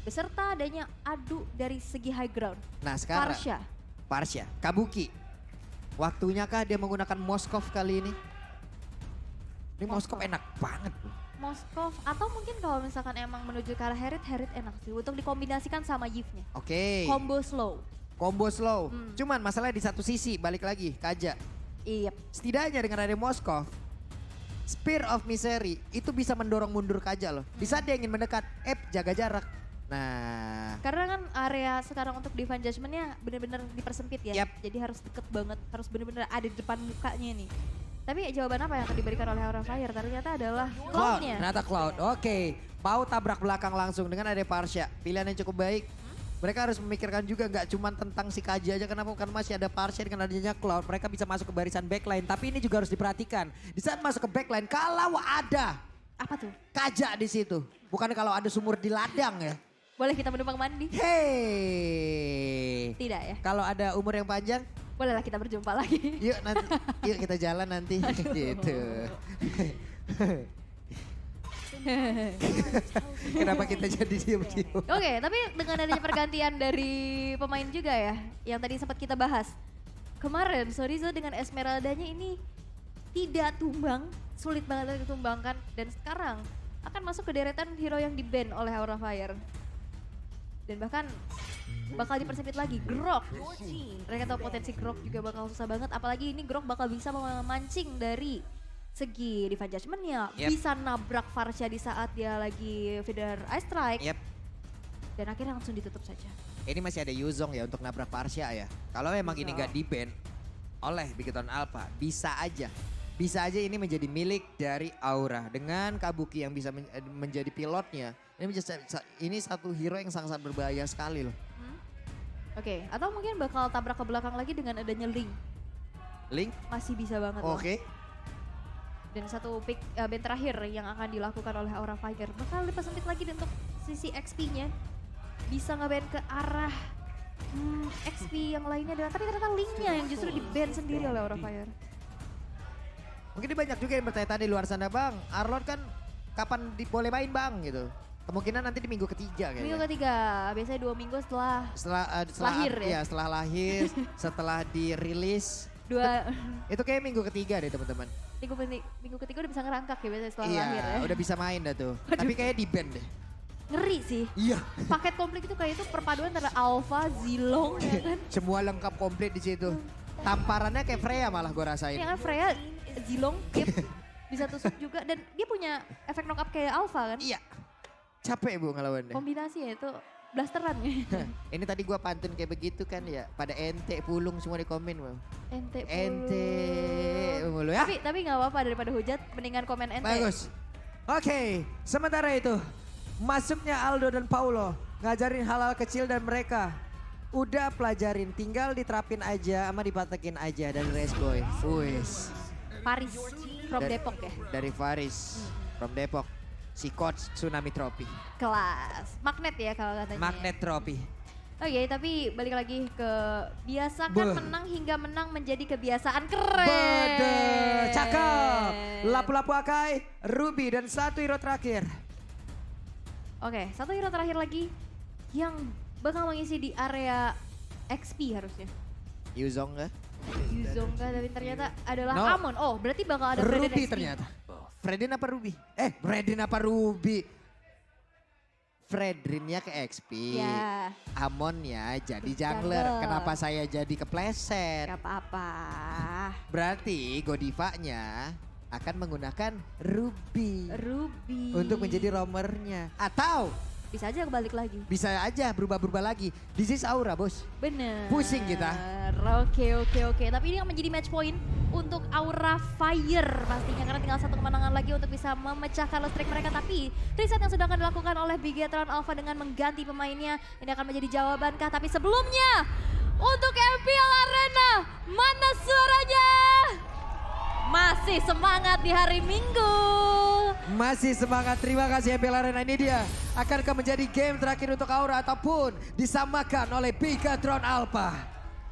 beserta adanya adu dari segi high ground. Nah sekarang Farsha. Kabuki. Waktunya kah dia menggunakan Moskov kali ini? Ini Moskov enak banget bro. Moskov atau mungkin kalau misalkan emang menuju ke arah Herit enak sih untuk dikombinasikan sama Yves-nya. Oke. Combo slow. Slow. Cuman masalahnya di satu sisi balik lagi Kaja. Iya. Setidaknya dengan ada Moskov, Spear of Misery itu bisa mendorong mundur Kaja loh. Di saat dia ingin mendekat, jaga jarak. Nah. Karena kan area sekarang untuk Divine Judgment-nya benar-benar dipersempit ya. Yap. Jadi harus deket banget, harus benar-benar ada di depan mukanya nih. Tapi jawaban apa yang akan diberikan oleh Aura Fire? Ternyata adalah Cloud-nya. Ternyata Cloud, oke. Mau tabrak belakang langsung dengan ada Farsha. Pilihan yang cukup baik. Mereka harus memikirkan juga nggak cuma tentang si Kaja aja. Kenapa? Karena masih ada Farsha dengan adanya Cloud. Mereka bisa masuk ke barisan backline. Tapi ini juga harus diperhatikan. Di saat masuk ke backline, kalau ada Apa tuh? Kaja di situ. Bukan kalau ada sumur di ladang ya. Boleh kita menumpang mandi? Hei. Tidak ya? Kalau ada umur yang panjang, Bolehlah kita berjumpa lagi. yuk nanti, yuk kita jalan nanti. Gitu. Kenapa kita jadi diem-diem? Oke, tapi dengan adanya pergantian dari pemain juga ya, yang tadi sempat kita bahas. Kemarin Sorizo dengan Esmeraldanya ini tidak tumbang, sulit banget untuk ditumbangkan. Dan sekarang akan masuk ke deretan hero yang di-ban oleh Aura Fire. Dan bahkan bakal dipersempit lagi, Grok. Mereka tahu potensi Grok juga bakal susah banget, apalagi ini Grok bakal bisa memancing dari segi Divine Judgment-nya, bisa nabrak Farsha di saat dia lagi feeder Ice Strike. Dan akhirnya langsung ditutup saja. Ini masih ada Yuzong ya untuk nabrak Farsha ya. Kalau memang ini gak di-ban oleh Bigetron Alpha, bisa aja. Bisa aja ini menjadi milik dari Aura. Dengan Kabuki yang bisa menjadi pilotnya. Ini satu hero yang sangat-sangat berbahaya sekali loh. Oke, atau mungkin bakal tabrak ke belakang lagi dengan adanya Link. Link? Masih bisa banget loh. Oke. Dan satu pick band terakhir yang akan dilakukan oleh Aura Fire. Bakal dipersempit lagi untuk sisi XP-nya. Bisa nge-ban ke arah XP yang lainnya. Tapi ternyata Link-nya yang justru di-ban sendiri oleh Aura Fire. Mungkin banyak juga yang bertanya-tanya di luar sana, Bang. Arlord kan kapan boleh main Bang gitu. Kemungkinan nanti di minggu ketiga kayaknya. Minggu ketiga, biasanya 2 minggu setelah lahir ya? Iya, setelah lahir, setelah dirilis. Itu kayak minggu ketiga deh teman-teman. Minggu ketiga udah bisa ngerangkak ya biasanya setelah lahir ya. Iya, udah bisa main dah tuh. Tapi kayaknya di-ban deh. Ngeri sih. Iya. Paket komplit itu kayak itu perpaduan antara Alpha, Zilong ya kan. Semua lengkap komplit di situ. Tamparannya kayak Freya malah gue rasain. Ya kan Freya, Zilong, bisa tusuk juga. Dan dia punya efek knock up kayak Alpha kan. Iya. Capek bu ngelawannya. Kombinasi ya itu blasteran ya. Ini tadi gua pantun kayak begitu kan ya. Pada ente pulung semua di komen bang. Ente pulung. Ente mulu ya. Tapi gak apa-apa daripada hujat mendingan komen ente. Bagus. Oke, sementara itu masuknya Aldo dan Paulo ngajarin hal-hal kecil dan mereka udah pelajarin, tinggal diterapin aja sama dipatakin aja dari Race Boy. Wis. Paris from Depok ya. Dari Faris from Depok. Si coach Tsunami Trophy. Kelas. Magnet ya kalau katanya. Magnet Trophy. Oke, tapi balik lagi ke biasakan menang hingga menang menjadi kebiasaan. Keren. Bede, cakep. Lapu-lapu Akai, Ruby dan satu hero terakhir. Oke, satu hero terakhir lagi yang bakal mengisi di area XP harusnya. Yuzong kah? Yuzong kah, tapi ternyata adalah No. Amon. Oh, berarti bakal ada Fredin Ruby XP. ternyata. Fredin apa Ruby? Fredin apa Ruby? Fredrinnya ke XP. Ya. Amonnya jadi jungler. Kenapa saya jadi kepleset? Gak apa-apa. Berarti Godivanya akan menggunakan Ruby. Ruby. Untuk menjadi roamernya. Atau bisa aja balik lagi. bisa aja berubah-berubah lagi. This is Aura bos. Bener. Pusing kita. Oke. Tapi ini yang menjadi match point untuk Aura Fire pastinya. Karena tinggal satu kemenangan lagi untuk bisa memecahkan loss streak mereka. Tapi riset yang sudah akan dilakukan oleh Bigetron Alpha dengan mengganti pemainnya. Ini akan menjadi jawabankah? Tapi sebelumnya untuk MPL Arena, mana suaranya? Masih semangat di hari Minggu. Masih semangat, terima kasih MPL Arena. Ini dia akankah menjadi game terakhir untuk Aura ataupun disamakan oleh Bigetron Alpha.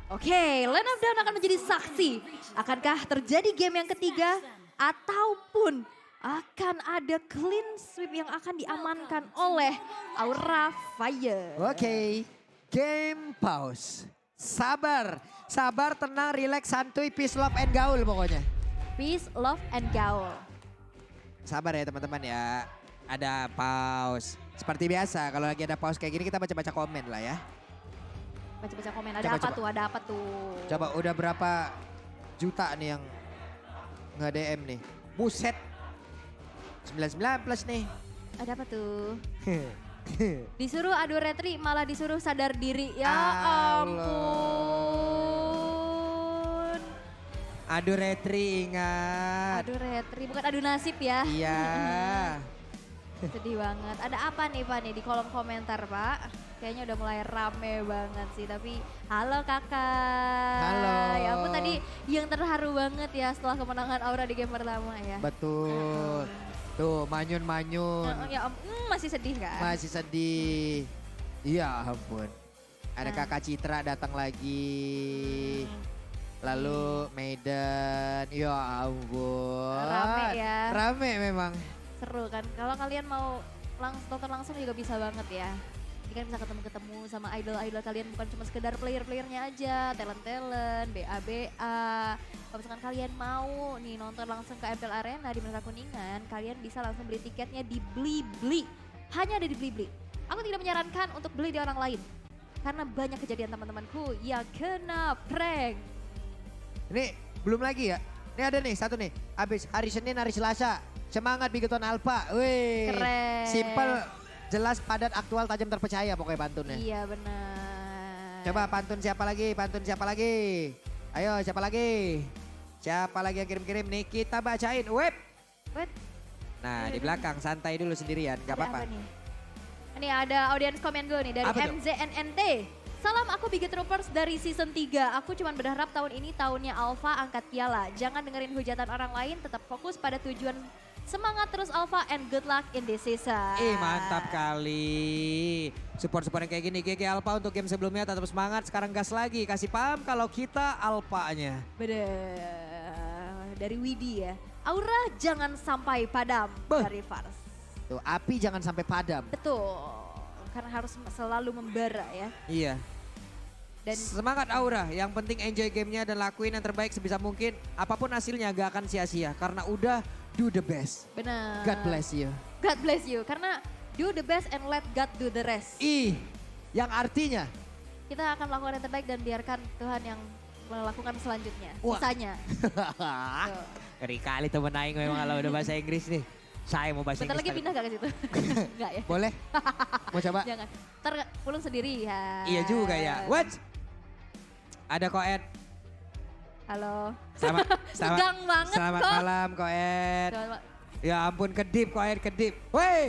Oke, Line of Down akan menjadi saksi. Akankah terjadi game yang ketiga ataupun akan ada clean sweep yang akan diamankan oleh Aura Fire. Oke, game pause. Sabar, sabar, tenang, relax, santuy, peace, love, and gaul pokoknya. Peace, love, and gaul. Sabar ya teman-teman ya. Ada pause. Seperti biasa kalau lagi ada pause kayak gini kita baca-baca komen lah ya. Baca-baca komen, ada Coba, apa coba. tuh, ada apa tuh. Coba udah berapa juta nih yang nge-DM nih. Buset. 99 plus nih. Ada apa tuh. Disuruh adu retri malah disuruh sadar diri. Ya Allah. ampun. Aduh retri ingat. Adu retri, bukan adu nasib ya. Iya. Sedih banget. Ada apa nih Pak nih di kolom komentar Pak? Kayaknya udah mulai rame banget sih. Tapi halo kakak. Halo. Ya ampun tadi yang terharu banget ya setelah kemenangan Aura di game pertama ya. Betul. Tuh manyun-manyun. Ya masih sedih kan? Masih sedih. Iya ampun. Ada Nah. kakak Citra datang lagi. Lalu Medan. Ya ampun. Rame ya. Rame memang. Seru kan. Kalau kalian mau tonton langsung juga bisa banget ya. Ini kan bisa ketemu-ketemu sama idol-idol kalian, bukan cuma sekedar player-playernya aja, talent-talent, BA-BA. Kalau misalkan kalian mau nih nonton langsung ke MPL Arena di Menara Kuningan, kalian bisa langsung beli tiketnya di Blibli. Hanya ada di Blibli. Aku tidak menyarankan untuk beli di orang lain. Karena banyak kejadian teman-temanku yang kena prank. Ini belum lagi ya. Ini ada nih satu nih. Habis hari Senin, hari Selasa. Semangat Bigoton Alpha. Wih. Keren. Simple, jelas, padat, aktual, tajam, terpercaya pokoknya pantunnya. Iya benar. Coba pantun siapa lagi? Pantun siapa lagi? Ayo siapa lagi? Siapa lagi yang kirim-kirim nih? Kita bacain. Web. Wait, Nah di belakang santai dulu sendirian. Gak ada apa-apa. nih? Ini ada audience komen gue nih dari Apa tuh? MZNNT. Salam, aku Bigot Troopers dari season 3. Aku cuma berharap tahun ini tahunnya Alpha angkat piala. Jangan dengerin hujatan orang lain, tetap fokus pada tujuan. Semangat terus Alpha and good luck in this season. Mantap kali. Support-support yang kayak gini. GG Alpha untuk game sebelumnya tetap semangat. Sekarang gas lagi. Kasih paham kalau kita Alpha-nya. Bener. Dari Widi ya. Aura jangan sampai padam Beuh. dari Fars. Tuh api jangan sampai padam. Betul. Karena harus selalu membara ya. Iya. Dan Semangat Aura. Yang penting enjoy gamenya dan lakuin yang terbaik sebisa mungkin. Apapun hasilnya gak akan sia-sia. Karena udah do the best. benar. God bless you. God bless you. Karena do the best and let God do the rest. Yang artinya. Kita akan melakukan yang terbaik dan biarkan Tuhan yang melakukan selanjutnya. Wah. Sisanya. Tuh. Ngeri kali temen Aing memang kalau udah bahasa Inggris nih. Saya mau bahasa Bentar Inggris. lagi pindah gak ke situ? Enggak ya? Boleh? Mau coba? Jangan. Ntar pulang sendiri ya. Iya juga ya. What? Ada Koed. Halo. Selamat, Tegang banget selamat kok. malam Koed. Selamat- Ya ampun kedip Koed, kedip. Woi.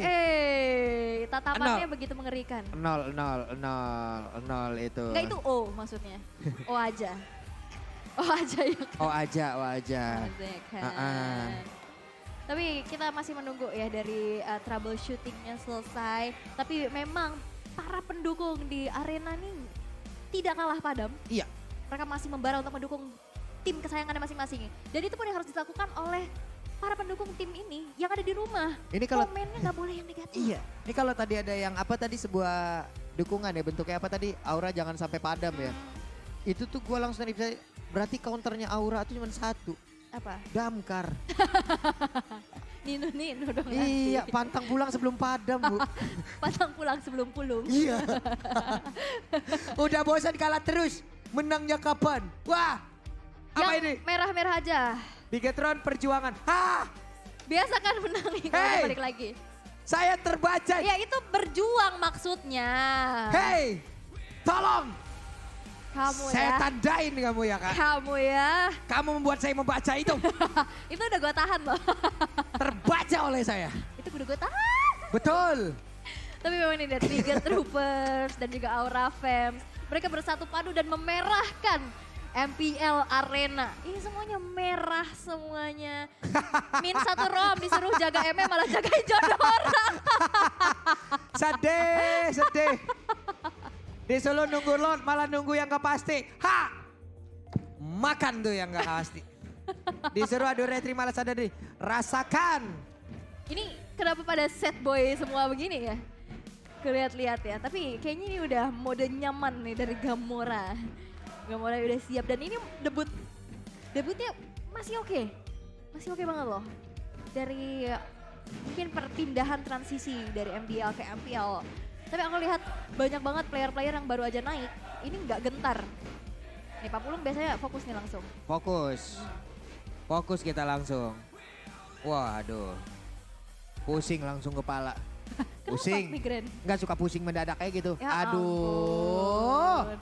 Tatapannya Nol. begitu mengerikan. 0, 0, 0, 0 itu. Enggak itu O maksudnya. O aja. O aja ya kan. Oh aja, oh aja. Aja ya kan. Ah. Tapi kita masih menunggu ya dari troubleshootingnya selesai. Tapi memang para pendukung di arena nih tidak kalah padam. Iya. Mereka masih membara untuk mendukung tim kesayangannya masing-masing. Dan itu pun yang harus dilakukan oleh para pendukung tim ini yang ada di rumah. Ini kalau Komennya nggak boleh yang negatif. Iya, ini kalau tadi ada yang apa tadi sebuah dukungan ya bentuknya apa tadi Aura jangan sampai padam ya. Itu tuh gue langsung bisa berarti counternya Aura itu cuma satu, Apa? damkar. Nino dong Iya, nanti. pantang pulang sebelum padam bu. Patang pulang sebelum pulung. Iya. Udah bosan kalah terus, menangnya kapan? Wah, apa Yang ini? merah-merah aja. Bigetron perjuangan. Hah, Biasa kan menang nih kalau Hey! balik lagi. saya terbaca. Ya itu berjuang maksudnya. Hei, tolong. Kamu Saya ya. tandain kamu ya kak. Kamu ya. Kamu membuat saya membaca itu. Itu udah gue tahan loh. Terbaca oleh saya. Itu udah gue tahan. Betul. Tapi memang ini dari Bigot Troopers dan juga Aura Fams. Mereka bersatu padu dan memerahkan MPL Arena. Ini semuanya merah semuanya. Min satu rom disuruh jaga MM malah jagain jodoh orang. Sedih, sedih. Di Solo nunggu lot malah nunggu yang gak pasti. Ha! Makan tuh yang gak pasti. Disuruh adu retri malah sadar diri. Rasakan Ini kenapa pada set boy semua begini ya? Lihat-lihat ya, tapi kayaknya ini udah mode nyaman nih dari Gamora. Gamora udah siap dan ini debutnya masih oke. Masih oke banget loh. Dari mungkin perpindahan transisi dari MDL ke MPL. Tapi aku lihat banyak banget player-player yang baru aja naik, ini nggak gentar. Nih Pak Pulung biasanya fokus nih langsung. Fokus. Fokus kita langsung. Waduh. Pusing langsung kepala. Pusing. Migren? Nggak suka pusing mendadak kayak gitu. Ya Aduh. ampun.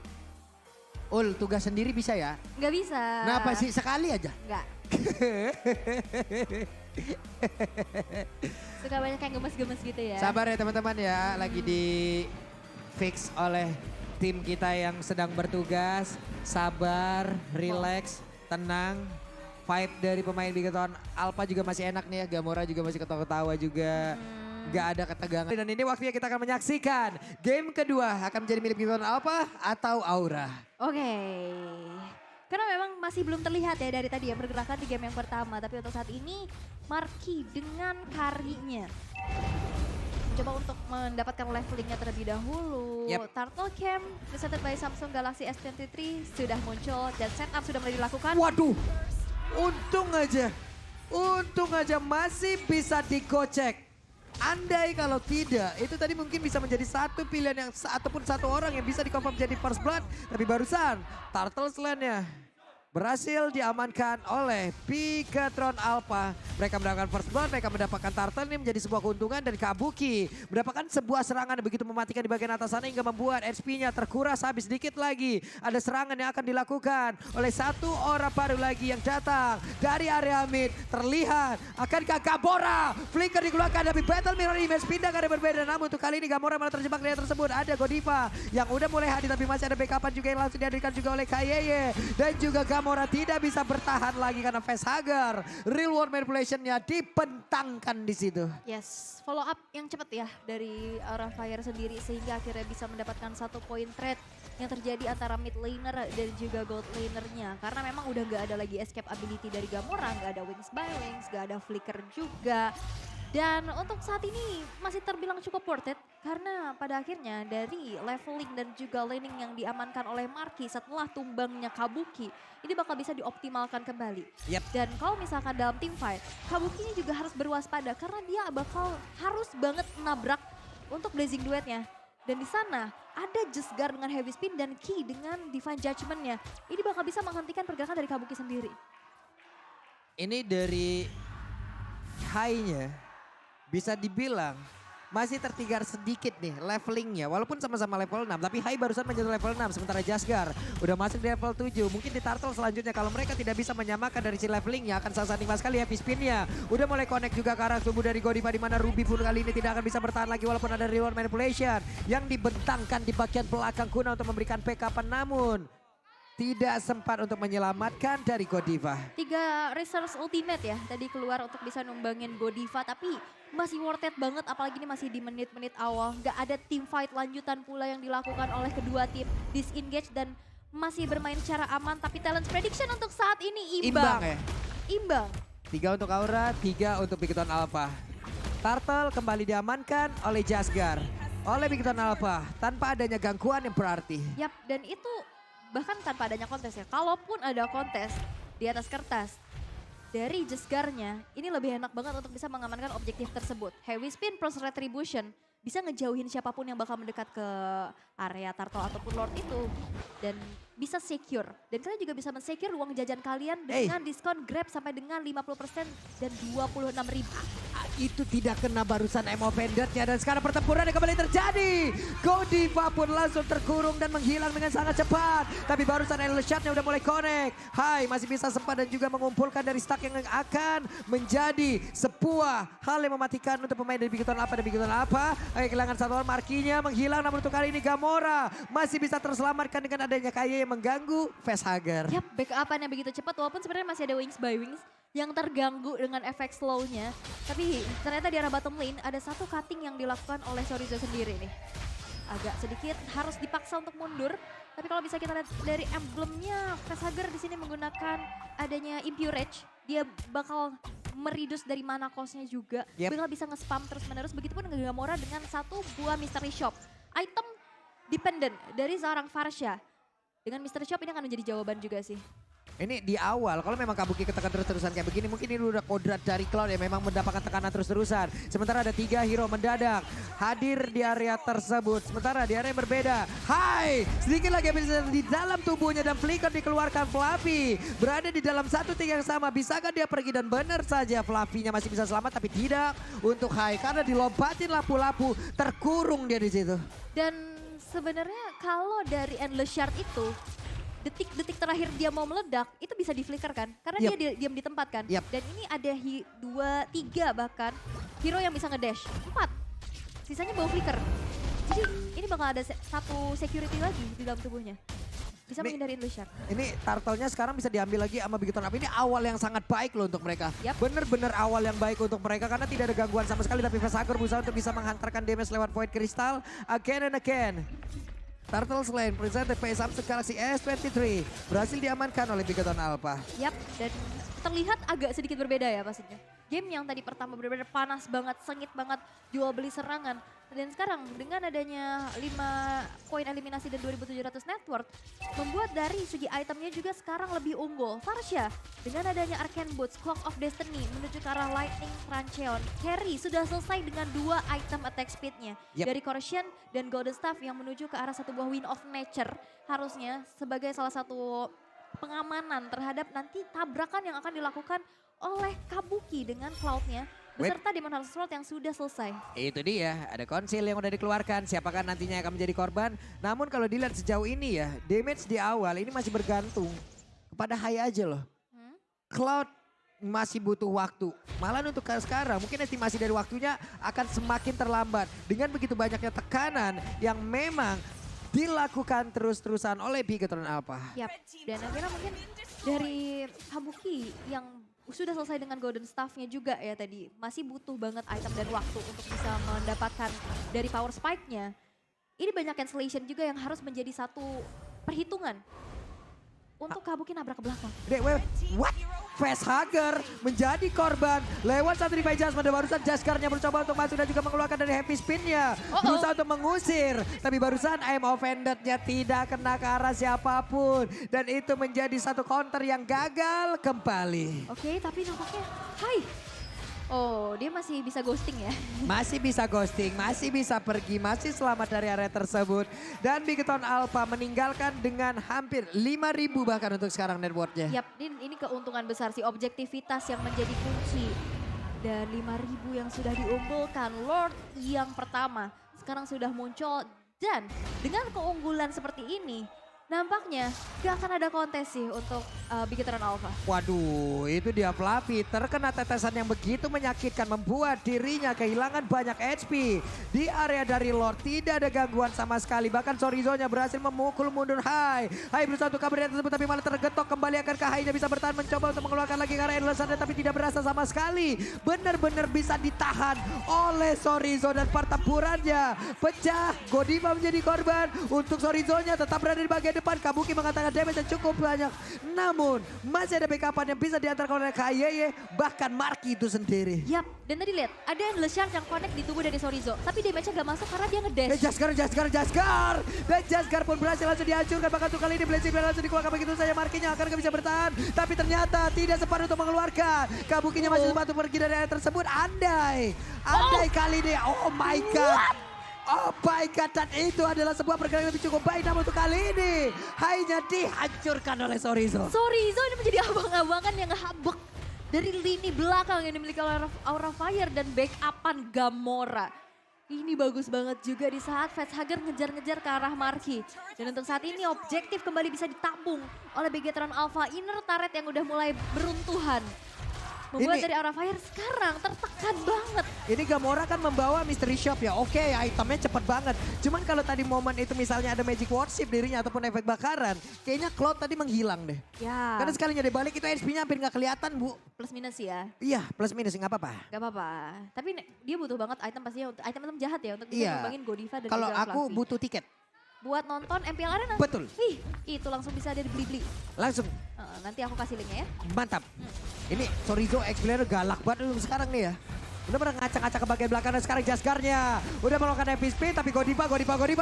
Ul, tugas sendiri bisa ya? Nggak bisa. Kenapa sih? Sekali aja? Nggak. Suka banyak yang gemes-gemes gitu ya. Sabar ya teman-teman ya. Lagi di fix oleh tim kita yang sedang bertugas. Sabar, relax, tenang. Vibe dari pemain Bigetron Alpha juga masih enak nih ya. Gamora juga masih ketawa-ketawa juga. Gak ada ketegangan. Dan ini waktunya kita akan menyaksikan game kedua akan menjadi milik Bigetron Alpha atau Aura. Oke. Karena memang masih belum terlihat ya dari tadi ya pergerakan di game yang pertama. Tapi untuk saat ini Marky dengan karinya coba untuk mendapatkan levelingnya terlebih dahulu. Yep. Turtle Cam presented by Samsung Galaxy S23 sudah muncul dan setup sudah mulai dilakukan. Waduh, untung aja masih bisa dikocek. Andai kalau tidak, itu tadi mungkin bisa menjadi satu pilihan yang ataupun satu orang yang bisa dikonfirm jadi first blood. Tapi barusan Turtle Slam-nya berhasil diamankan oleh Bigetron Alpha. Mereka mendapatkan first blood, mereka mendapatkan Turtle ini menjadi sebuah keuntungan dan Kabuki mendapatkan sebuah serangan yang begitu mematikan di bagian atas sana hingga membuat HP-nya terkuras habis sedikit lagi. Ada serangan yang akan dilakukan oleh satu orang baru lagi yang datang dari area mid. Terlihat akankah Gamora? Flicker dikeluarkan tapi Battle Mirror Image pindah ke area berbeda. Namun untuk kali ini Gamora malah terjebak di area tersebut. Ada Godiva yang udah mulai hadir tapi masih ada backupan juga yang langsung dihadirkan juga oleh Kayeye. Dan juga Gamora tidak bisa bertahan lagi karena facehugger. Real world manipulation-nya dibentangkan di situ. Yes, follow up yang cepat ya dari Aura Fire sendiri sehingga akhirnya bisa mendapatkan satu poin trade yang terjadi antara mid laner dan juga gold lanernya. Karena memang udah gak ada lagi escape ability dari Gamora, gak ada wings by wings, gak ada flicker juga. Dan untuk saat ini masih terbilang cukup worth it karena pada akhirnya dari leveling dan juga laning yang diamankan oleh Marky setelah tumbangnya Kabuki ini bakal bisa dioptimalkan kembali. Yep. Dan kalau misalkan dalam team fight, Kabuki juga harus berwaspada karena dia bakal harus banget nabrak untuk blazing duetnya. Dan di sana ada Just Guard dengan heavy spin dan Ki dengan divine judgment-nya. Ini bakal bisa menghentikan pergerakan dari Kabuki sendiri. Ini dari high-nya bisa dibilang masih tertinggal sedikit nih levelingnya. Walaupun sama-sama level 6 tapi High barusan menjadi level 6 sementara Jasgar udah masuk di level 7. Mungkin di Turtle selanjutnya kalau mereka tidak bisa menyamakan dari si levelingnya akan sangat nikmat sekali ya spinnya. Udah mulai connect juga ke arah tubuh dari Godiva di mana Ruby pun kali ini tidak akan bisa bertahan lagi walaupun ada reward manipulation yang dibentangkan di bagian belakang Kuna untuk memberikan backup namun tidak sempat untuk menyelamatkan dari Godiva. 3 resource ultimate ya tadi keluar untuk bisa numbangin Godiva tapi masih worth it banget apalagi ini masih di menit-menit awal. Gak ada team fight lanjutan pula yang dilakukan oleh kedua tim disengage dan masih bermain secara aman tapi talent prediction untuk saat ini imbang. Ya? Imbang. 3 untuk Aura, 3 untuk Bigetron Alpha. Turtle kembali diamankan oleh Jasgar, oleh Bigetron Alpha tanpa adanya gangguan yang berarti. Yap dan itu bahkan tanpa adanya kontes ya. Kalaupun ada kontes di atas kertas dari Jasgarnya ini lebih enak banget untuk bisa mengamankan objektif tersebut. Heavy spin plus retribution bisa ngejauhin siapapun yang bakal mendekat ke area Turtle ataupun Lord itu. Dan bisa secure. Dan kalian juga bisa men-secure uang jajan kalian dengan diskon Grab sampai dengan 50% dan 26.000. Itu tidak kena barusan emo pendetnya dan sekarang pertempuran yang kembali terjadi. Godiva pun langsung terkurung dan menghilang dengan sangat cepat. Tapi barusan endless shot-nya udah mulai connect. Hai masih bisa sempat dan juga mengumpulkan dari stack yang akan menjadi sebuah hal yang mematikan untuk pemain dari Bigetron Alpha dan Bigetron Alpha. Kehilangan satu orang Markinya menghilang namun untuk kali ini Gamora masih bisa terselamatkan dengan adanya Kaye yang mengganggu facehugger. Yap, backup-annya begitu cepat walaupun sebenarnya masih ada wings by wings yang terganggu dengan efek slow-nya. Tapi ternyata di arah bottom lane ada satu cutting yang dilakukan oleh Chorizo sendiri nih. Agak sedikit harus dipaksa untuk mundur. Tapi kalau bisa kita lihat dari emblemnya, facehugger di sini menggunakan adanya Impure Edge. Dia bakal meridus dari mana cost-nya juga. Yep. Bakal bisa nge-spam terus-menerus. Begitupun dengan Gamora dengan satu buah mystery shop. Item dependent dari seorang Farsha. Dengan mystery shop ini akan menjadi jawaban juga sih. Ini di awal, kalau memang Kabuki ketekan terus-terusan kayak begini, mungkin ini udah kodrat dari Cloud yang memang mendapatkan tekanan terus-terusan. Sementara ada 3 hero mendadak hadir di area tersebut. Sementara di area yang berbeda, hai, sedikit lagi bisa di dalam tubuhnya dan flicker dikeluarkan Fluffy. Berada di dalam satu titik yang sama, bisakah dia pergi dan benar saja Fluffy-nya masih bisa selamat tapi tidak untuk Hai. Karena dilompatin lampu-lampu, terkurung dia di situ. Dan sebenarnya kalau dari Endless Shard itu, detik-detik terakhir dia mau meledak, itu bisa di-flicker kan? Karena Yep. dia diam di tempat kan? Yep. Dan ini ada 2, 3 bahkan hero yang bisa ngedash. 4, sisanya bawa flicker. Jadi ini bakal ada satu security lagi di dalam tubuhnya. Bisa Ini- menghindari Endless Shard. Ini turtle-nya sekarang bisa diambil lagi sama Bigoton Up. Ini awal yang sangat baik loh untuk mereka. Yap. Bener-bener awal yang baik untuk mereka karena tidak ada gangguan sama sekali. Tapi Vesager berusaha untuk bisa menghantarkan damage lewat Void Crystal again and again. Turtle Slain present the face up Galaxy S23 berhasil diamankan oleh Bigoton Alpha. Yap, dan terlihat agak sedikit berbeda ya pastinya. Game yang tadi pertama benar-benar panas banget, sengit banget, jual beli serangan. Dan sekarang dengan adanya 5 poin eliminasi dan 2.700 net worth, membuat dari segi itemnya juga sekarang lebih unggul. Farsha dengan adanya Arcane Boots, Clock of Destiny menuju ke arah Lightning Trancheon. Carry sudah selesai dengan 2 item attack speednya. Yep. Dari Corrosion dan Golden Staff yang menuju ke arah satu buah Wind of Nature. Harusnya sebagai salah satu pengamanan terhadap nanti tabrakan yang akan dilakukan oleh Kabuki dengan Cloud-nya beserta Demon Heart Sword yang sudah selesai. Itu dia, ada konsil yang udah dikeluarkan. Siapakah nantinya yang akan menjadi korban? Namun kalau dilihat sejauh ini ya, damage di awal ini masih bergantung kepada Hai aja loh. Cloud masih butuh waktu. Malah untuk sekarang mungkin estimasi dari waktunya akan semakin terlambat. Dengan begitu banyaknya tekanan yang memang dilakukan terus-terusan oleh Bigoton Alpha. Yap, dan akhirnya mungkin dari Kabuki yang sudah selesai dengan Golden Staff-nya juga ya tadi. Masih butuh banget item dan waktu untuk bisa mendapatkan dari power spike-nya. Ini banyak cancellation juga yang harus menjadi satu perhitungan. Untuk Kabuki nabrak ke belakang. What? Facehugger menjadi korban lewat satu revive Jasmine dan barusan Jaskarnya berusaha untuk masuk dan juga mengeluarkan dari happy spin-nya. Berusaha untuk mengusir. Tapi barusan I'm offended-nya tidak kena ke arah siapapun. Dan itu menjadi satu counter yang gagal kembali. Oke, tapi nampaknya Hai. Oh, dia masih bisa ghosting ya. Masih bisa ghosting, masih bisa pergi, masih selamat dari area tersebut. Dan Bigoton Alpha meninggalkan dengan hampir 5.000 bahkan untuk sekarang networknya. Yap, ini keuntungan besar sih, objektivitas yang menjadi kunci. Dan 5.000 yang sudah diunggulkan, Lord yang pertama sekarang sudah muncul. Dan dengan keunggulan seperti ini, nampaknya gak akan ada kontes sih untuk Bigoton Alpha. Waduh, itu dia Fluffy terkena tetesan yang begitu menyakitkan membuat dirinya kehilangan banyak HP. Di area dari Lord tidak ada gangguan sama sekali. Bahkan Chorizo-nya berhasil memukul mundur Hai. Hai berusaha untuk kabur dari tersebut tapi malah tergetok kembali akan ke Hai-nya bisa bertahan mencoba untuk mengeluarkan lagi ke arah Endless Shard tapi tidak berasa sama sekali. Benar-benar bisa ditahan oleh Chorizo dan pertempurannya pecah. Godiva menjadi korban untuk Chorizo-nya tetap berada di bagian depan. Kabuki mengatakan damage yang cukup banyak. Namun masih ada backupan yang bisa diantarkan oleh KYY bahkan Marky itu sendiri. Yap, dan tadi lihat ada Endless Shard yang connect di tubuh dari Chorizo. Tapi damage-nya gak masuk karena dia Dan ngedash. Jaskar. Dan Jaskar pun berhasil langsung dihancurkan. Bahkan untuk kali ini Blazing Blade langsung dikeluarkan begitu saja. Markinya akan gak bisa bertahan. Tapi ternyata tidak sempat untuk mengeluarkan. Kabukinya masih sempat untuk pergi dari area tersebut. Andai kali ini. Oh my God. Oh my God, dan itu adalah sebuah pergerakan yang cukup baik. Namun untuk kali ini, Hai-nya dihancurkan oleh Chorizo. Chorizo ini menjadi abang-abangan yang ngehabek dari lini belakang yang dimiliki oleh Aura Fire dan backupan Gamora. Ini bagus banget juga di saat Facehugger ngejar-ngejar ke arah Marky. Dan untuk saat ini objektif kembali bisa ditabung oleh Bigetron Alpha. Inner turret yang udah mulai beruntuhan. Membuat Ini- dari Aura Fire sekarang tertekan banget. Ini Gamora kan membawa mystery shop ya. Oke, itemnya cepet banget. Cuman kalau tadi momen itu misalnya ada magic worship dirinya ataupun efek bakaran, kayaknya Cloud tadi menghilang deh. Ya, Karena sekalinya dia balik itu HP-nya hampir nggak kelihatan, Bu. plus minus ya. Iya, plus minus nggak apa-apa. Gak apa-apa. Tapi dia butuh banget item pastinya, item-item jahat ya untuk bisa Iya. ngembangin Godiva dan Kalau juga aku Fluffy. butuh tiket. buat nonton MPL Arena. Betul. Ih, itu langsung bisa ada di Blibli. Langsung Nanti aku kasih linknya ya. mantap. Ini Chorizo X-Player galak banget dulu sekarang nih ya. Udah pernah ngacak-ngacak ke bagian belakang dan sekarang Jasgarnya. Udah melakukan heavy spin tapi Godiva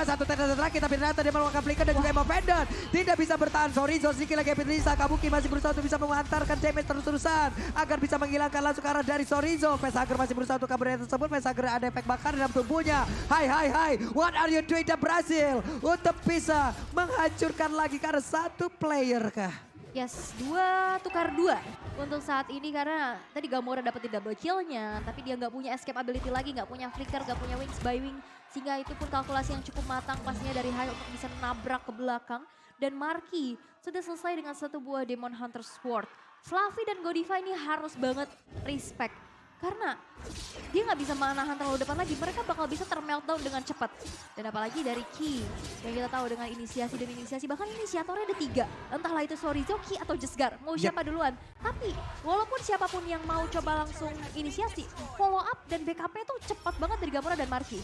satu tetes terakhir tapi ternyata dia melakukan flicker dan juga Emo Pendant. Tidak bisa bertahan Chorizo sedikit lagi Epic Lisa. Kabuki masih berusaha untuk bisa mengantarkan damage terus-terusan. Agar bisa menghilangkan langsung ke arah dari Chorizo. Facehager masih berusaha untuk kabur dari tersebut. Facehager ada efek bakar dalam tubuhnya. Hai. What are you doing the Brazil? Untuk bisa menghancurkan lagi karena satu player kah? Yes, 2 tukar 2 untuk saat ini karena tadi Gamora dapetin double kill-nya, tapi dia nggak punya escape ability lagi, nggak punya flicker, nggak punya wings by wing, sehingga itu pun kalkulasi yang cukup matang pastinya dari Hai untuk bisa nabrak ke belakang. Dan Marky sudah selesai dengan satu buah Demon Hunter Sword. Fluffy dan Godiva ini harus banget respect. Karena dia nggak bisa menahan terlalu depan lagi, mereka bakal bisa termeltdown dengan cepat. Dan apalagi dari Ki, yang kita tahu dengan inisiasi, bahkan inisiatornya ada 3. Entahlah itu Chorizo, Ki atau Jesgar, mau siapa duluan. Tapi walaupun siapapun yang mau coba langsung inisiasi, follow up dan BKP itu cepat banget dari Gamora dan Marky.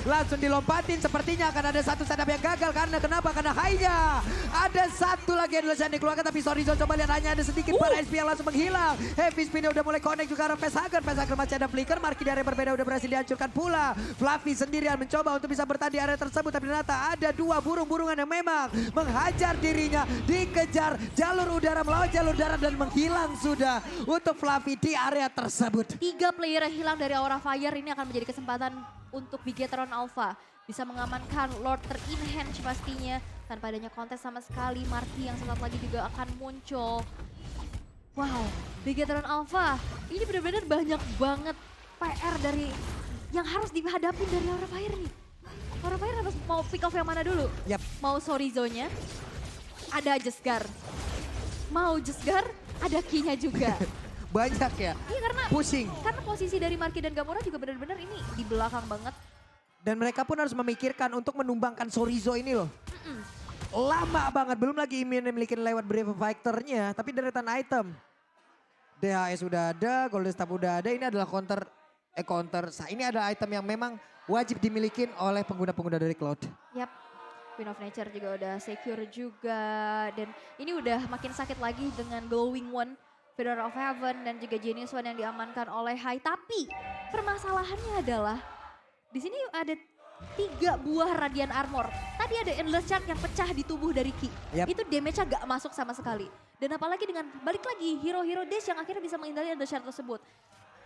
Langsung dilompatin sepertinya akan ada satu setup yang gagal karena kenapa? Karena Hai-nya. Ada satu lagi yang dikeluarkan tapi Chorizo coba lihat hanya ada sedikit para SP yang langsung menghilang. Heavy spin udah mulai connect juga arah Facehager masih ada flicker, Marky di area berbeda udah berhasil dihancurkan pula. Fluffy sendirian mencoba untuk bisa bertahan di area tersebut tapi ternyata ada 2 burung-burungan yang memang menghajar dirinya, dikejar jalur udara melawan jalur darat dan menghilang sudah untuk Fluffy di area tersebut. 3 player yang hilang dari Aura Fire ini akan menjadi kesempatan untuk Bigetron Alpha. Bisa mengamankan Lord ter-enhance pastinya. Tanpa adanya kontes sama sekali, Marky yang sesaat lagi juga akan muncul. Wow, Bigetron Alpha ini benar-benar banyak banget PR dari yang harus dihadapin dari Aura Fire nih. Aura Fire harus mau pick off yang mana dulu? Yap. Mau Chorizo-nya, ada Jesgar. Mau Jesgar, ada Ki-nya juga. Banyak ya, Iya karena pusing. Karena posisi dari Marky dan Gamora juga benar-benar ini di belakang banget. Dan mereka pun harus memikirkan untuk menumbangkan Chorizo ini loh. Lama banget, belum lagi imun yang dimiliki lewat Brave Fighter-nya, tapi deretan item. DHS udah ada, Golden Staff udah ada, ini adalah counter. Ini adalah item yang memang wajib dimiliki oleh pengguna-pengguna dari Cloud. Yap, Queen of Nature juga udah secure juga. Dan ini udah makin sakit lagi dengan Glowing One, Feather of Heaven dan juga Genius One yang diamankan oleh Hai. Tapi permasalahannya adalah di sini ada 3 buah Radiant Armor. Tadi ada Endless Charge yang pecah di tubuh dari Ki. Yap. Itu damage-nya gak masuk sama sekali. Dan apalagi dengan balik lagi hero-hero Dash yang akhirnya bisa menghindari Endless Charge tersebut.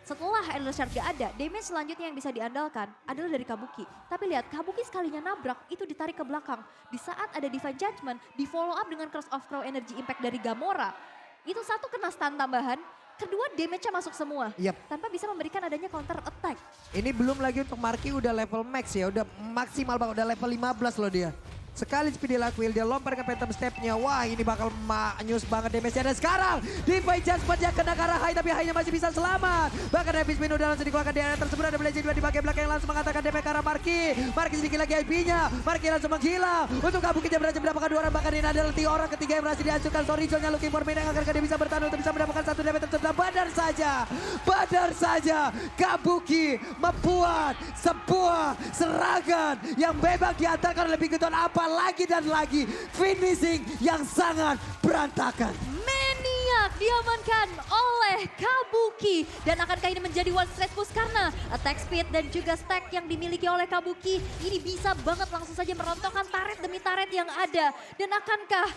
Setelah Endless Charge gak ada, damage selanjutnya yang bisa diandalkan adalah dari Kabuki. Tapi lihat, Kabuki sekalinya nabrak, itu ditarik ke belakang. Di saat ada Divine Judgment, di follow up dengan Curse of Crow Energy Impact dari Gamora. Itu satu kena stun tambahan, kedua damage-nya masuk semua. Yap. Tanpa bisa memberikan adanya counter attack. Ini belum lagi untuk Marky udah level max ya, udah maksimal banget, udah level 15 loh dia. Sekali speedy Lakwil, dia lompat ke Phantom Step-nya. Wah ini bakal manyus banget damage-nya. Dan sekarang Divine Judgment yang kena ke arah Hai, tapi Hai-nya masih bisa selamat. Bahkan Heavy Spin udah langsung dikeluarkan di area tersebut. Ada Blazing 2 di bagian belakang yang langsung mengatakan damage ke arah Marky. Marky sedikit lagi IP-nya. Marky langsung menghilang. Untuk Kabuki dia berhasil mendapatkan 2 orang. Bahkan ini adalah 3 orang ketiga yang berhasil dihancurkan. Chorizo-nya looking for main agar dia bisa bertahan untuk bisa mendapatkan 1 damage tersebut. Badar saja Kabuki membuat sebuah serangan yang memang diantarkan oleh Bigetron apalagi dan lagi finishing yang sangat berantakan. Maniac diamankan oleh Kabuki. Dan akankah ini menjadi one straight push karena attack speed dan juga stack yang dimiliki oleh Kabuki. Ini bisa banget langsung saja merontokkan turret demi turret yang ada. Dan akankah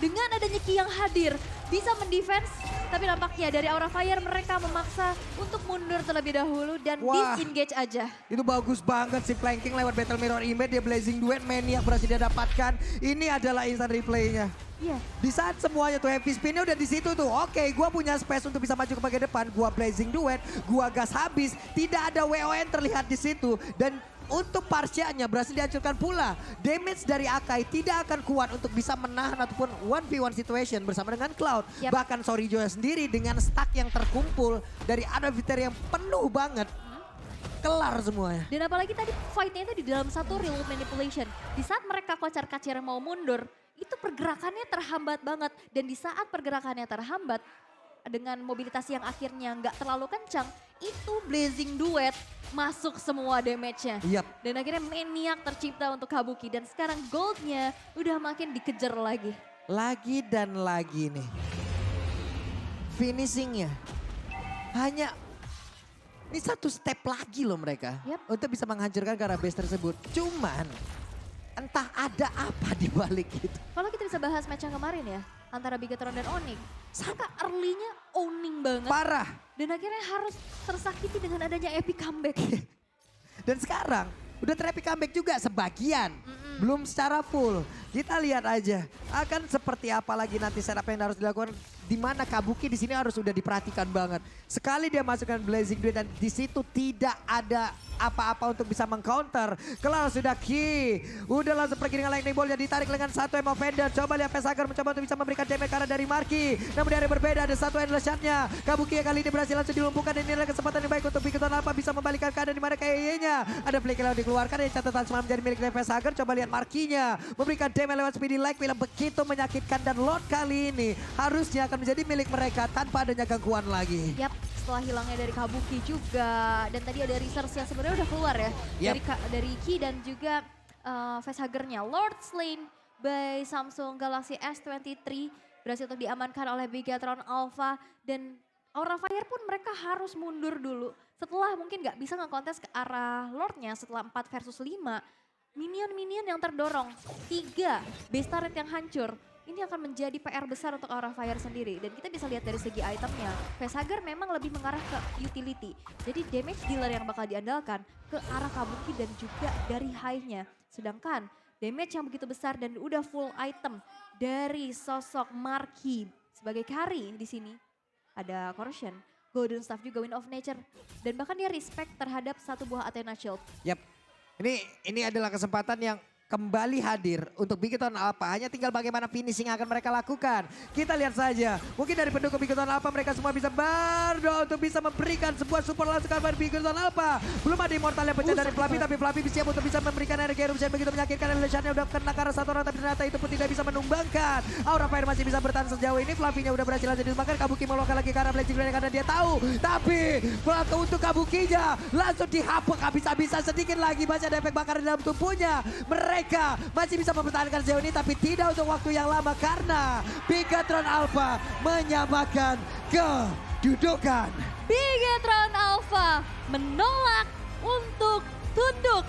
dengan adanya Ki yang hadir bisa mendefense? Tapi nampaknya dari Aura Fire mereka memaksa untuk mundur terlebih dahulu dan disengage aja. Itu bagus banget si flanking lewat Battle Mirror Image. Dia Blazing Duet, Maniac berhasil dia dapatkan. Ini adalah instant replaynya. Iya. Di saat semuanya tuh heavy spinnya udah di situ tuh. Oke, gua punya space untuk bisa maju ke bagian depan. Gua Blazing Duet, gua gas habis. Tidak ada WON terlihat di situ. Dan untuk Parsianya berhasil dihancurkan pula. Damage dari Akai tidak akan kuat untuk bisa menahan ataupun 1v1 situation bersama dengan Cloud. Yep. Bahkan Chorizo sendiri dengan stack yang terkumpul dari Adaviter yang penuh banget. Kelar semuanya. Dan apalagi tadi fight-nya itu di dalam satu real manipulation. Di saat mereka kocar-kacir mau mundur, itu pergerakannya terhambat banget. Dan di saat pergerakannya terhambat, dengan mobilitas yang akhirnya nggak terlalu kencang, itu Blazing Duet masuk semua damage-nya. Yap. Dan akhirnya Maniac tercipta untuk Kabuki dan sekarang goldnya udah makin dikejar lagi. Lagi dan lagi nih. Finishingnya hanya ini satu step lagi loh mereka. Yap. Untuk bisa menghancurkan Kara base tersebut. Cuman entah ada apa di balik itu. Kalau kita bisa bahas match yang kemarin ya, antara Bigetron dan Onyx. Mereka early-nya owning banget. Parah. Dan akhirnya harus tersakiti dengan adanya epic comeback. Dan sekarang udah ter-epic comeback juga sebagian. Belum secara full. Kita lihat aja akan seperti apa lagi nanti setup yang harus dilakukan. Di mana Kabuki di sini harus sudah diperhatikan banget. Sekali dia masukkan Blazing Duet dan di situ tidak ada apa-apa untuk bisa mengcounter. Kalau sudah Ki, udah langsung pergi dengan lightning ball yang ditarik dengan satu emo Fender. Coba lihat Pesager mencoba untuk bisa memberikan damage karena dari Marki. Namun dari berbeda ada satu endless shot-nya. Kabuki yang kali ini berhasil langsung dilumpuhkan dan ini adalah kesempatan yang baik untuk Bigetron Alpha bisa membalikan keadaan di mana kayaknya ada flick yang dikeluarkan dan catatan semalam menjadi milik dari Pesager. Coba lihat Markinya memberikan damage lewat speedy lag yang begitu menyakitkan dan Lord kali ini harusnya akan menjadi milik mereka tanpa adanya gangguan lagi. Yap, setelah hilangnya dari Kabuki juga. Dan tadi ada research yang sebenarnya udah keluar ya. Yap. Dari Ki dan juga facehagernya. Lord Slain by Samsung Galaxy S23 berhasil untuk diamankan oleh Bigetron Alpha. Dan Aura Fire pun mereka harus mundur dulu. Setelah mungkin nggak bisa ngekontes ke arah Lordnya setelah 4 versus 5. Minion-minion yang terdorong, 3 base turret yang hancur. Ini akan menjadi PR besar untuk Aura Fire sendiri. Dan kita bisa lihat dari segi itemnya, Facehager memang lebih mengarah ke utility. Jadi damage dealer yang bakal diandalkan ke arah Kabuki dan juga dari high-nya. Sedangkan damage yang begitu besar dan udah full item dari sosok Marki sebagai carry di sini. Ada Corrosion, Golden Staff juga Wind of Nature. Dan bahkan dia respect terhadap satu buah Athena Shield. Yap, ini adalah kesempatan yang kembali hadir untuk Bigetron Alpha. Hanya tinggal bagaimana finishing yang akan mereka lakukan. Kita lihat saja. Mungkin dari pendukung Bigetron Alpha mereka semua bisa berdoa untuk bisa memberikan sebuah support langsung kepada Bigetron Alpha. Belum ada immortal yang pecah dari Flappy. Tapi Flappy siap untuk bisa memberikan energi erupsi yang begitu menyakitkan. Evolutionnya udah kena ke arah satu orang. Tapi ternyata itu pun tidak bisa menumbangkan. Aura Fire masih bisa bertahan sejauh ini. Flappy-nya udah berhasil langsung ditumbangkan. Kabuki meluangkan lagi ke arah Blazing Duet karena dia tahu. Tapi untuk Kabukinya langsung dihapus habis-habisan sedikit lagi. Masih ada efek bakar di dalam tubuhnya. Mereka masih bisa mempertahankan sejauh ini tapi tidak untuk waktu yang lama karena Bigetron Alpha menyamakan kedudukan. Bigetron Alpha menolak untuk tunduk.